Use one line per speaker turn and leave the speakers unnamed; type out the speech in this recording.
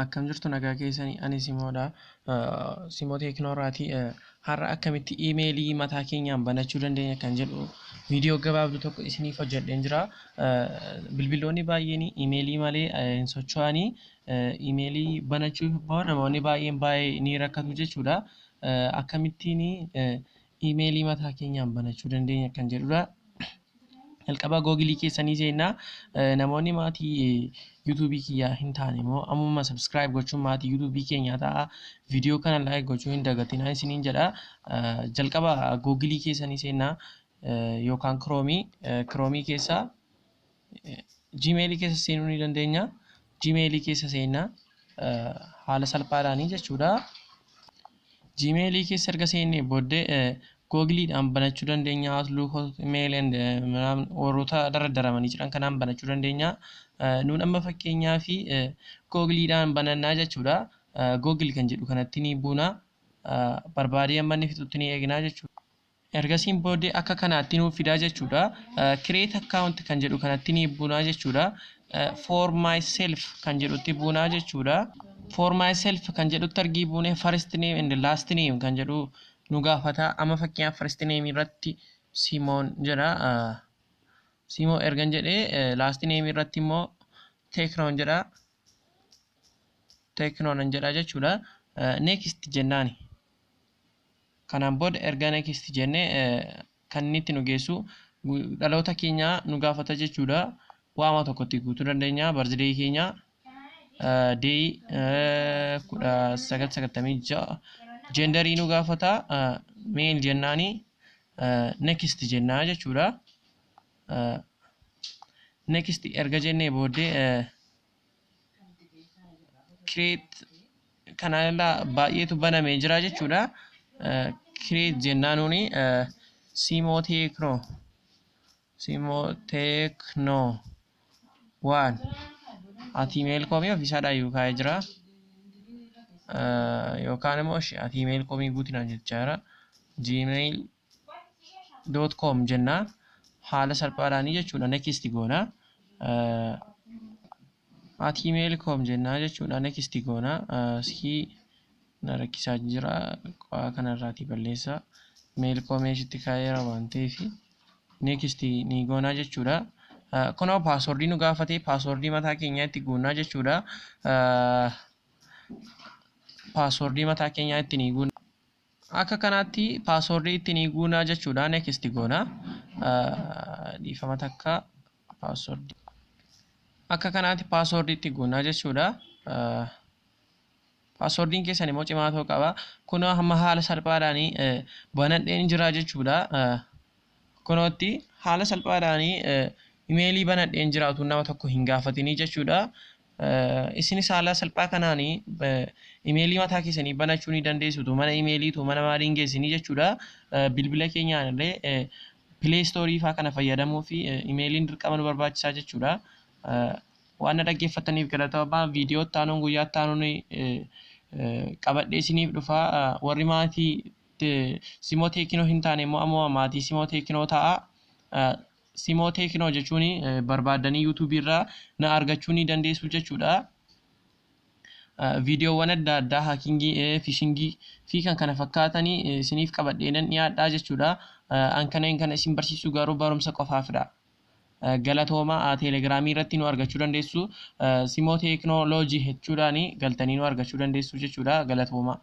Akkam jirtu nagaa keessanii ani Simoodha. Simoo teekinoorraati. Har'a akkamitti iimeelii mataa keenyaan banachuu dandeenya kan jedhu viidiyoo gabaabduu tokko isiniif hojjedheen jira. Bilbiloonni baay'een iimeelii malee hin socho'anii. Iimeelii banachuuf namoonni baay'ee ni rakkatu jechuudha. Akkamittiin iimeelii mataa keenyaan banachuu dandeenya kan jedhudha. Jalqaba googilii keessanii seenaa namoonni maatii yuutuubii kiyyaa hin taane immoo ammuma subscribe gochuun maatii yuutuubii keenyaa ta'a. Viidiyoo kana like gochuu hin dagatinaa isiniin jedha. Jalqaba googilii keessanii seenaa yookaan kiroomii keessa Gmailii keessa seenuu ni dandeenya. Gmailii keessa seenaa haala salphaadhaanii jechuudha. Gmailii keessa erga seennee booddee googiliidhaan banachuu dandeenya. Outlook, Hotmail warroota dardaramanii jiran kanaan banachuu dandeenya. Nuun amma fakkeenyaa fi googiliidhaan banannaa jechuudha. Googil kan jedhu kanatti ni buuna. Barbaadee amma inni fixutti ni eegnaa jechuudha. Ergasiin booddee akka kanaatti nuuf fidaa jechuudha. Create account kan jedhu kanatti ni buunaa jechuudha. For myself kan jedhutti buunaa jechuudha. For myself kan jedhutti argii buune first name and last name kan jedhu nu gaafata. Amma fakkeenyaaf first name irratti Simoon jedha. Simoo ergan jedhee last name irratti immoo Teknoon jedha. Teknoon jedha jechuudha. Next jennaani. Kanaan booda erga next jennee kan inni itti nu geessu dhaloota keenya nu gaafata jechuudha. Waama tokkotti guutuu dandeenya. Birthday keenya day 1996 genderii nu gaafata. Male jennaani. Next jennaa jechuudha. Next erga jennee booddee create kanarraa baay'eetu banamee jira jechuudha. Create jennaanuni Simoo Teknoo waan @email.com ofiisaadhaan yuukaa'ee jira. Yookaan immoo @email.com guutinaan jechaa jira. gmail.com jennaa haala salphaadhaanii jechuudha. Next goona. @email.com jennaa jechuudha. Next goona. Na rakkisaa jira. Qo'aa kanarraatii balleessa. Mail.com itti kaa'eera waan ta'eef next ni goonaa jechuudha. Kunoo paaswordii nu gaafate paaswordii mataa keenyaa itti guunnaa jechuudha. Paaswordii mataa keenyaa itti ni guunna. Akka kanaatti paaswordii itti ni guunaa jechuudha. Next goona. Dhiifama takka paaswordii. Akka kanaatti paaswordii itti guunaa jechuudha. Paaswordiin keessan immoo cimaa ta'uu qaba. Kunoo hamma haala salphaadhaanii banadheen jira jechuudha. Kunootti haala salphaadhaanii imeelii banadheen jiraatu nama tokko hin gaafatinii jechuudha. Isinis haala salphaa kanaanii imeelii mataa keessanii banachuu ni dandeessu. Mana imeeliitu mana maaliin geessinii jechuudha. Bilbila keenyaan illee Play Store fa'aa kana fayyadamuu fi imeeliin dirqama nu barbaachisaa jechuudha. Waan dhaggeeffataniif galatooma. Viidiyoo itti aanuun guyyaa itti aanuun qabadhee isiniif dhufa. Warri maatii Simoo Teeknoo hin taane immoo ammoo maatii Simoo Teeknoo ta'a. Simoo Teeknoo jechuun barbaadanii yuutuubii irraa na argachuu ni dandeessu jechuudha. Viidiyoowwan adda addaa haakingii, fishingii fi kan kana fakkaatanii isiniif qabadhee nan dhiyaadhaa jechuudha. An kana isin barsiisu garuu barumsa qofaafidha. Galatooma. Teelegiraamii irratti nu argachuu dandeessu. Simoo Teeknooloojii jechuudhaan galtanii nu argachuu dandeessu jechuudha. Galatooma.